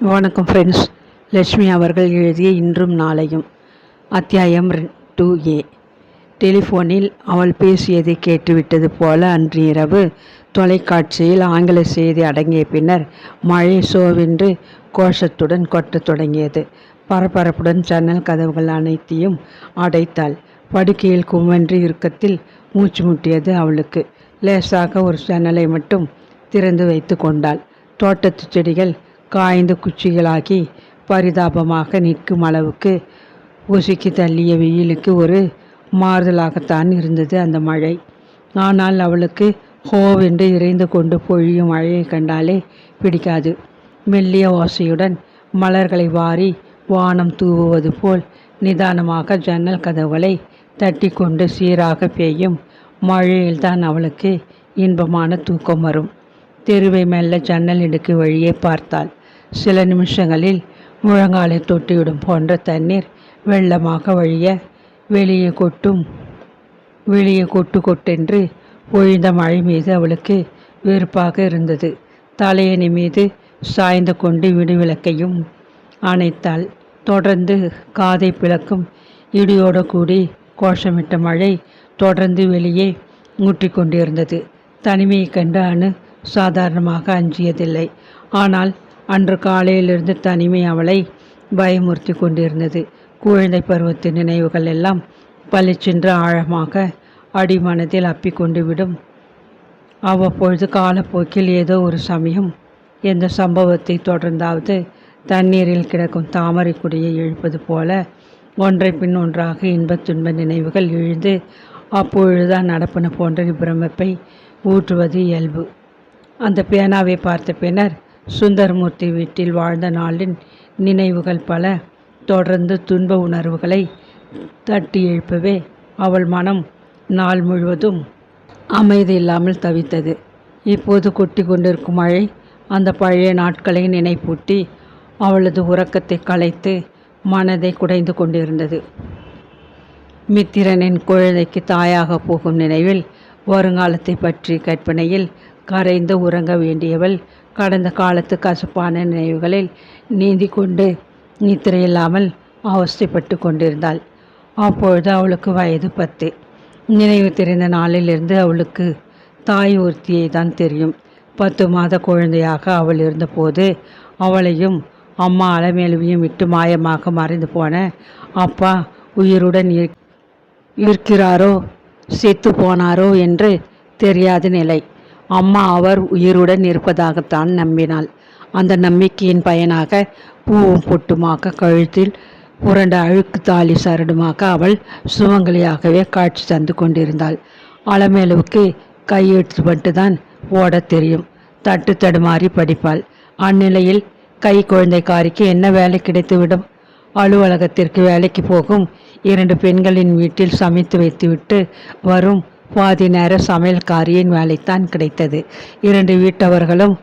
வணக்கம் ஃப்ரெண்ட்ஸ். லட்சுமி அவர்கள் எழுதிய இன்றும் நாளையும் அத்தியாயம் 2A. டெலிஃபோனில் அவள் பேசியதை கேட்டுவிட்டது போல அன்று இரவு தொலைக்காட்சியில் ஆங்கில செய்தி அடங்கிய பின்னர் மழை சோவென்று கோஷத்துடன் கொட்டத் தொடங்கியது. பரபரப்புடன் ஜன்னல் கதவுகள் அனைத்தையும் அடைத்தாள். படுக்கையில் கும்மென்று இறுக்கத்தில் மூச்சு முட்டியது அவளுக்கு. லேசாக ஒரு ஜன்னலை மட்டும் திறந்து வைத்து கொண்டாள். தோட்டத்து செடிகள் காய்ந்து குச்சிகளாகி பரிதாபமாக நிற்கும் அளவுக்கு உசுக்கி தள்ளிய வெயிலுக்கு ஒரு மாறுதலாகத்தான் இருந்தது அந்த மழை. ஆனால் அவளுக்கு ஹோவென்று இறைந்து கொண்டு பொழியும் மழையை கண்டாலே பிடிக்காது. மெல்லிய ஓசையுடன் மலர்களை வாரி வானம் தூவுவது போல் நிதானமாக ஜன்னல் கதவுகளை தட்டி கொண்டு சீராக பெய்யும் மழையில்தான் அவளுக்கு இன்பமான தூக்கம் வரும். தெருவை மெல்ல ஜன்னல் இடுக்கு வழியே பார்த்தாள். சில நிமிஷங்களில் முழங்காலை தொட்டிவிடும் போன்ற தண்ணீர் வெள்ளமாக வழிய வெளியே கொட்டு கொட்டென்று பொழிந்த மழை மீது அவளுக்கு வெறுப்பாக இருந்தது. தலையணி மீது சாய்ந்து கொண்டு விடுவிளக்கையும் அணைத்தாள். தொடர்ந்து காதை பிளக்கும் இடியோடு கூடி கோஷமிட்ட மழை தொடர்ந்து வெளியே ஊற்றிக்கொண்டிருந்தது. தனிமையை கண்டு அணு சாதாரணமாக அஞ்சியதில்லை. ஆனால் அன்று காலையிலிருந்து தனிமை அவளை பயமுறுத்தி கொண்டிருந்தது. குழந்தை பருவத்தின் நினைவுகள் எல்லாம் பளிச்சென்று ஆழமாக அடிமனதில் அப்பிக்கொண்டு விடும். அவ்வப்பொழுது காலப்போக்கில் ஏதோ ஒரு சமயம் எந்த சம்பவத்தை தொடர்ந்தாவது தண்ணீரில் கிடக்கும் தாமரை கொடியை இழுப்பது போல ஒன்றை பின் ஒன்றாக இன்பத் துன்ப நினைவுகள் இழுந்து அப்பொழுதுதான் நடப்பன போன்ற பிரமிப்பை ஊற்றுவது இயல்பு. அந்த பேனாவை பார்த்த பின்னர் சுந்தரமூர்த்தி வீட்டில் வாழ்ந்த நாளின் நினைவுகள் பல தொடர்ந்து துன்ப உணர்வுகளை தட்டி எழுப்பவே அவள் மனம் நாள் முழுவதும் அமைதி இல்லாமல் தவித்தது. இப்போது கொட்டி கொண்டிருக்கும் மழை அந்த பழைய நாட்களை நினைப்பூட்டி அவளது உறக்கத்தை கலைத்து மனதை குடைந்து கொண்டிருந்தது. மித்திரனின் குழந்தைக்கு தாயாக போகும் நினைவில் வருங்காலத்தை பற்றி கற்பனையில் கரைந்து உறங்க வேண்டியவள் கடந்த காலத்து கசப்பான நினைவுகளில் நீந்தி கொண்டு நித்திரையில்லாமல் அவஸ்தைப்பட்டு கொண்டிருந்தாள். அப்பொழுது அவளுக்கு வயது 10. நினைவு தெரிந்த நாளிலிருந்து அவளுக்கு தாய் ஒருத்தியை தான் தெரியும். 10 மாத குழந்தையாக அவள் இருந்தபோது அவளையும் அம்மா அலமேலுவையும் விட்டு மாயமாக மறைந்து போன அப்பா உயிருடன் இருக்கிறாரோ செத்து போனாரோ என்று தெரியாத நிலை. அம்மா அவர் உயிருடன் இருப்பதாகத்தான் நம்பினாள். அந்த நம்பிக்கையின் பயனாக பூவும் பொட்டுமாக கழுத்தில் புரண்ட அழுக்கு தாலி சரடுமாக அவள் சுமங்கலியாகவே காட்சி தந்து கொண்டிருந்தாள். அலமேலுவுக்கு கையெழுத்து மட்டும்தான் ஓட தெரியும். தட்டு தடுமாறி படிப்பாள். அந்நிலையில் கை குழந்தைக்காரிக்கு என்ன வேலை கிடைத்துவிடும்? அலுவலகத்திற்கு வேலைக்கு போகும் 2 பெண்களின் வீட்டில் சமைத்து வைத்துவிட்டு வரும் பாதி நேர சமையல்காரியின் வேலைத்தான் கிடைத்தது. 2 வீட்டவர்களும்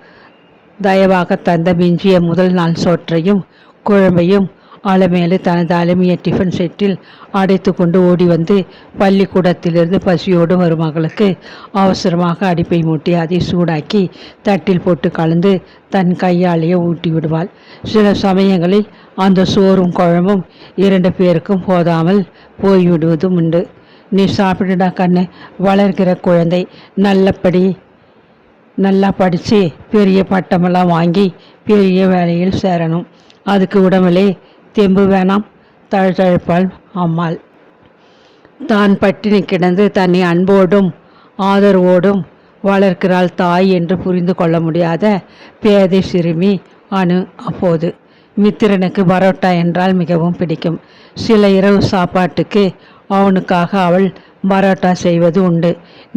தயவாக தந்த மிஞ்சிய முதல் நாள் சோற்றையும் குழம்பையும் அலமேலு தனது அலுமிய டிஃபன் செட்டில் அடைத்து கொண்டு ஓடி வந்து பள்ளிக்கூடத்திலிருந்து பசியோடு வரும் மகளுக்கு அவசரமாக அடிப்பை மூட்டி அதை சூடாக்கி தட்டில் போட்டு கலந்து தன் கையாலேயே ஊட்டி விடுவாள். சில சமயங்களில் அந்த சோறும் குழம்பும் 2 பேருக்கும் போதாமல் போய்விடுவதும் உண்டு. நீ சாப்பிடுடா கண்ணு, வளர்கிற குழந்தை, நல்லா படித்து பெரிய பட்டமெல்லாம் வாங்கி பெரிய வேலையில் சேரணும். அதுக்கு உடம்புலே தெம்பு வேணாம், தழுத்தழுப்பாள் அம்மாள். தான் பட்டினி கிடந்து தன்னை அன்போடும் ஆதரவோடும் வளர்க்கிறாள் தாய் என்று புரிந்து கொள்ள முடியாத பேதை சிறுமி அனு. அப்போது மித்திரனுக்கு பரோட்டா என்றால் மிகவும் பிடிக்கும். சில இரவு சாப்பாட்டுக்கு அவனுக்காக அவள் பரோட்டா செய்வது உண்டு.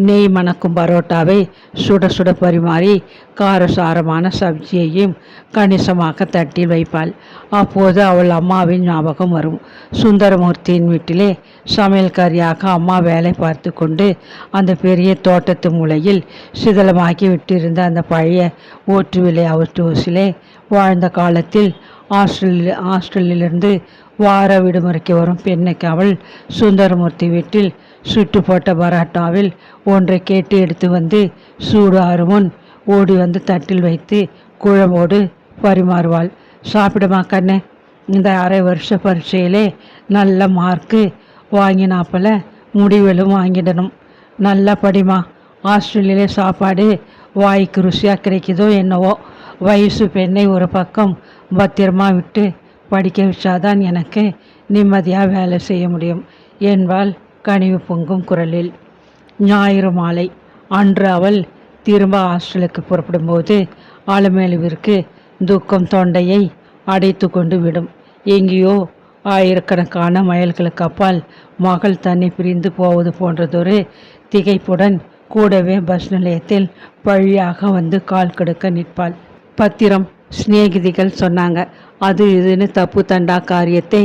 நெய் மணக்கும் பரோட்டாவை சுட சுட பரிமாறி காரசாரமான சப்ஜியையும் கணிசமாக தட்டில் வைப்பாள். அப்போது அவள் அம்மாவின் ஞாபகம் வரும். சுந்தரமூர்த்தியின் வீட்டிலே சமையல்காரியாக அம்மா வேலை பார்த்து கொண்டு அந்த பெரிய தோட்டத்து மூலையில் சிதலமாக்கி விட்டிருந்த அந்த பழைய ஓட்டு விலை அவுட் ஹவுஸிலே வாழ்ந்த காலத்தில் ஹாஸ்டலிலிருந்து வார விடுமுறைக்கு வரும் பெண்ணுக்கு அவள் சுந்தரமூர்த்தி வீட்டில் சுட்டு போட்ட பரோட்டாவில் ஒன்றை கேட்டு எடுத்து வந்து சூடு ஆறுமுன் ஓடி வந்து தட்டில் வைத்து குழம்போடு பரிமாறுவாள். சாப்பிடுமா கண்ணு, இந்த அரை வருஷ பரீட்சையிலே நல்ல மார்க்கு வாங்கினாப்பில் முடிவிலும் வாங்கிடணும். நல்லா படிமா. ஹாஸ்டலிலே சாப்பாடு வாய்க்கு ருசியாக கிடைக்குதோ என்னவோ. வயசு பெண்ணை ஒரு பக்கம் பத்திரமா விட்டு படிக்க வச்சாதான் எனக்கு நிம்மதியாக வேலை செய்ய முடியும் என்பாள் கனிவு பொங்கும் குரலில். ஞாயிறு மாலை அன்று அவள் திரும்ப ஹாஸ்டலுக்கு புறப்படும்போது ஆலமேலுவிற்கு துக்கம் தொண்டையை அடைத்து கொண்டு விடும். எங்கேயோ ஆயிரக்கணக்கான மைல்களுக்கு அப்பால் மகள் தன்னை பிரிந்து போவது போன்றதொரு திகைப்புடன் கூடவே பஸ் நிலையத்தில் பழியாக வந்து கால் கெடுக்க நிற்பாள். பத்திரம், சிநேகிதிகள் சொன்னாங்க, அது இதுன்னு தப்பு தண்டா காரியத்தை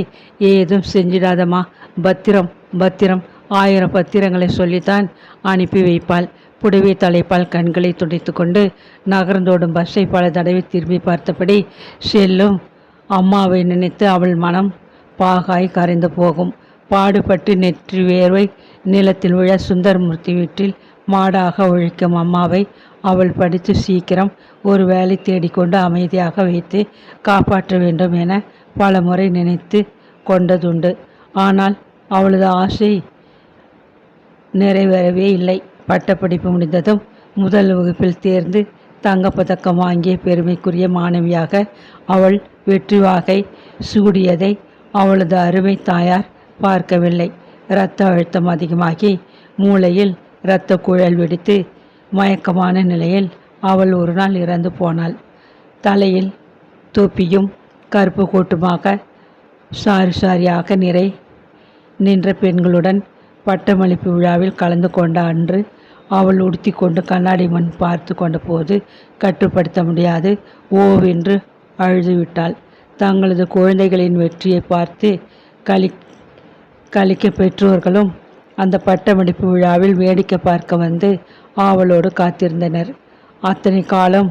ஏதும் செஞ்சிடாதம்மா. பத்திரம் பத்திரம் 1000 பத்திரங்களை சொல்லித்தான் அனுப்பி வைப்பாள். புடவை தலைப்பால் கண்களை துடைத்து கொண்டு நகர்ந்தோடும் பஸ்ஸை பல தடவை திரும்பி பார்த்தபடி செல்லும் அம்மாவை நினைத்து அவள் மனம் பாகாய் கரைந்து போகும். பாடுபட்டு நெற்றி வேர்வை நிலத்தில் விழ சுந்தரமூர்த்தி வீட்டில் மாடாக ஒழிக்கும் அம்மாவை அவள் படித்து சீக்கிரம் ஒரு வேலை தேடிக்கொண்டு அமைதியாக வைத்து காப்பாற்ற வேண்டும் என பல முறை நினைத்து கொண்டதுண்டு. ஆனால் அவளது ஆசை நிறைவேறவே இல்லை. பட்டப்படிப்பு முடிந்ததும் முதல் வகுப்பில் தேர்ந்து தங்கப்பதக்கம் வாங்கிய பெருமைக்குரிய மாணவியாக அவள் வெற்றி வாகை சூடியதை அவளது அருமை தாயார் பார்க்கவில்லை. இரத்த அழுத்தம் அதிகமாகி மூளையில் இரத்த குழல் வெடித்து மயக்கமான நிலையில் அவள் ஒரு நாள் இறந்து போனாள். தலையில் தொப்பியும் கருப்பு கோட்டுமாக சாரி சாரியாக நிறை நின்ற பெண்களுடன் பட்டமளிப்பு விழாவில் கலந்து கொண்ட அன்று அவள் உடுத்தி கொண்டு கண்ணாடி முன் பார்த்து கொண்ட போது கட்டுப்படுத்த முடியாது ஓவென்று அழுதுவிட்டாள். தங்களது குழந்தைகளின் வெற்றியை பார்த்து கலிக்க பெற்றோர்களும் அந்த பட்டமளிப்பு விழாவில் வேடிக்கை பார்க்க வந்து ஆவலோடு காத்திருந்தனர். அத்தனை காலம்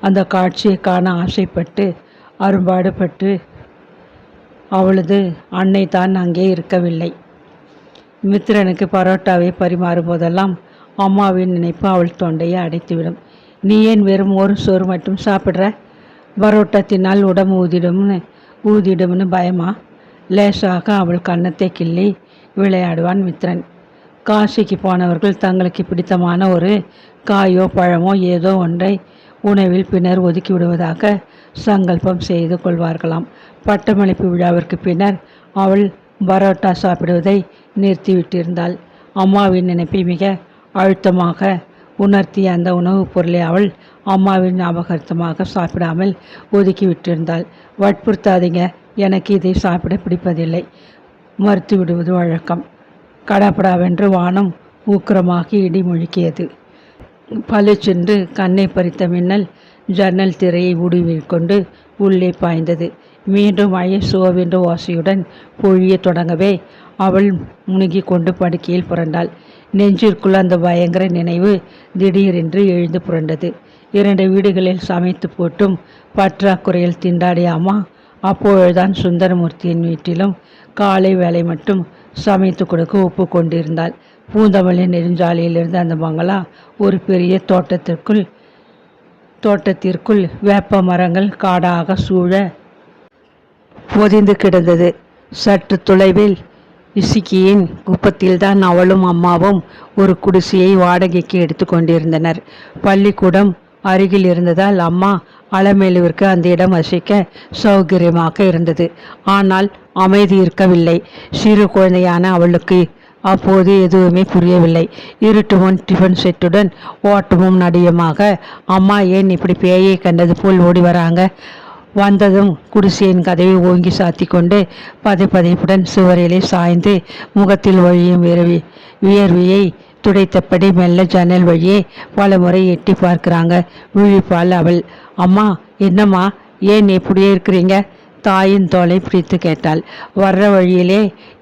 அந்த காட்சியை காண ஆசைப்பட்டு அரும்பாடுபட்டு அவளது அன்னை தான் அங்கே இருக்கவில்லை. மித்திரனுக்கு பரோட்டாவை பரிமாறும் போதெல்லாம் அம்மாவின் நினைப்பு அவள் தொண்டையை அடைத்துவிடும். நீ ஏன் வெறும் ஒரு சோறு மட்டும் சாப்பிட்ற? பரோட்டா தின்னால் உடம்பு ஊதிடும்னு பயமா? லேசாக அவள் கன்னத்தை கிள்ளி விளையாடுவான் மித்திரன். காசிக்கு போனவர்கள் தங்களுக்கு பிடித்தமான ஒரு காயோ பழமோ ஏதோ ஒன்றை உணவில் பின்னர் ஒதுக்கி விடுவதாக சங்கல்பம் செய்து கொள்வார்களாம். பட்டமளிப்பு விழாவிற்கு பின்னர் அவள் பரோட்டா சாப்பிடுவதை நிறுத்திவிட்டிருந்தாள். அம்மாவின் நினைப்பை மிக அழுத்தமாக உணர்த்திய அந்த உணவுப் பொருளை அவள் அம்மாவின் ஞாபகார்த்தமாக சாப்பிடாமல் ஒதுக்கி விட்டிருந்தாள். வற்புறுத்தாதீங்க, எனக்கு இதை சாப்பிட பிடிப்பதில்லை, மறுத்து விடுவது வழக்கம். கடப்படாவென்று வானம் ஊக்கரமாகி இடி முழுக்கியது. பளிச்சென்று கண்ணை பறித்த மின்னல் ஜன்னல் திரையை ஊடுவிக்கொண்டு உள்ளே பாய்ந்தது. மீண்டும் மழை சோவென்று ஓசையுடன் பொழிய தொடங்கவே அவள் முணுகி கொண்டு படுக்கையில் புரண்டாள். நெஞ்சிற்குள் அந்த பயங்கர நினைவு திடீரென்று எழுந்து புரண்டது. 2 வீடுகளில் சமைத்து போட்டும் பற்றாக்குறையில் திண்டாடிய அம்மா அப்பொழுதுதான் சுந்தரமூர்த்தியின் வீட்டிலும் காலை வேலை மட்டும் சமைத்து கொடுக்க ஒப்பு கொண்டிருந்தாள். பூந்தமல்லி நெடுஞ்சாலையிலிருந்து அந்த பங்களா ஒரு பெரிய தோட்டத்திற்குள் வேப்ப மரங்கள் காடாக சூழ பொதிந்து கிடந்தது. சற்று தொலைவில் இசுக்கியின் குப்பத்தில்தான் அவளும் அம்மாவும் ஒரு குடிசையை வாடகைக்கு எடுத்து கொண்டிருந்தனர். பள்ளிக்கூடம் அருகில் இருந்ததால் அம்மா அலமேலுவிற்கு அந்த இடம் வசிக்க சௌகரியமாக இருந்தது. ஆனால் அமைதி இருக்கவில்லை. சிறு குழந்தையான அவளுக்கு அப்போது எதுவுமே புரியவில்லை. இருட்டு முன் டிஃபன் செட்டுடன் ஓட்டமும் நடியமாக அம்மா ஏன் இப்படி பேயை கண்டது போல் ஓடி வராங்க? வந்ததும் குடிசையின் கதவை ஓங்கி சாத்தி கொண்டு பதைப்புடன் சுவரிலே சாய்ந்து முகத்தில் வழியும் வியர்வையை துடைத்தபடி மெல்ல ஜன்னல் வழியே பல முறை எட்டி பார்க்கிறாங்க. விழிப்பாள் அவள். அம்மா, என்னம்மா, ஏன் இப்படியே இருக்கிறீங்க? தாயின் தோலை பிடித்து கேட்டாள். வர்ற வழியிலே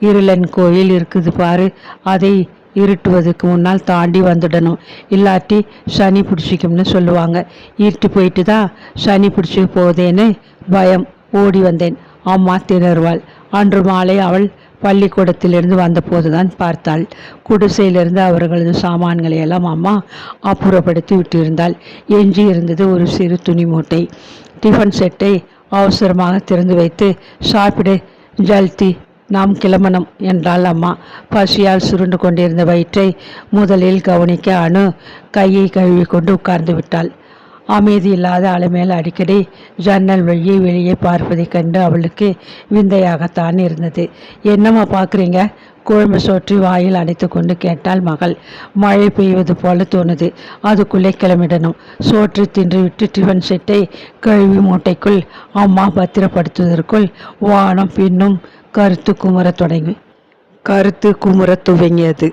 இருளன் கோயில் இருக்குது பாரு, அதை இருட்டுவதுக்கு முன்னால் தாண்டி வந்துடணும், இல்லாட்டி சனி பிடிச்சிக்கும்னு சொல்லுவாங்க. இருட்டு போயிட்டு தான் சனி பிடிச்சி போதேன்னு பயம், ஓடி வந்தேன். அம்மா திணறுவாள். அன்று மாலை அவள் பள்ளிக்கூடத்திலிருந்து வந்தபோதுதான் பார்த்தாள். குடிசையிலிருந்து அவர்களது சாமான்களை எல்லாம் அம்மா அப்புறப்படுத்தி விட்டிருந்தாள். எஞ்சி இருந்தது ஒரு சிறு துணி மூட்டை. டிஃபன் செட்டை அவசரமாக திறந்து வைத்து, சாப்பிடு ஜல்தி, நாம் கிளம்பணும் என்றாள் அம்மா. பசியால் சுருண்டு கொண்டிருந்த வயிற்றை முதலில் கவனிக்க அனு கையை கழுவி கொண்டு உட்கார்ந்து விட்டாள். அமைதி இல்லாத அலைமேல் அடிக்கடி ஜன்னல் வழியே வெளியே பார்ப்பதைக் கண்டு அவளுக்கு விந்தையாகத்தான் இருந்தது. என்னம்மா பார்க்குறீங்க? குழம்பு சோற்றி வாயில் அடைத்து கொண்டு கேட்டாள் மகள். மழை பெய்வது போல தோணுது, அதுக்குள்ளே கிளம்பிடணும். சோற்று தின்றுவிட்டு டிஃபன் செட்டை கழுவி மூட்டைக்குள் அம்மா பத்திரப்படுத்துவதற்குள் வானம் பின்னும் கருத்து குமரத் துவங்கியது.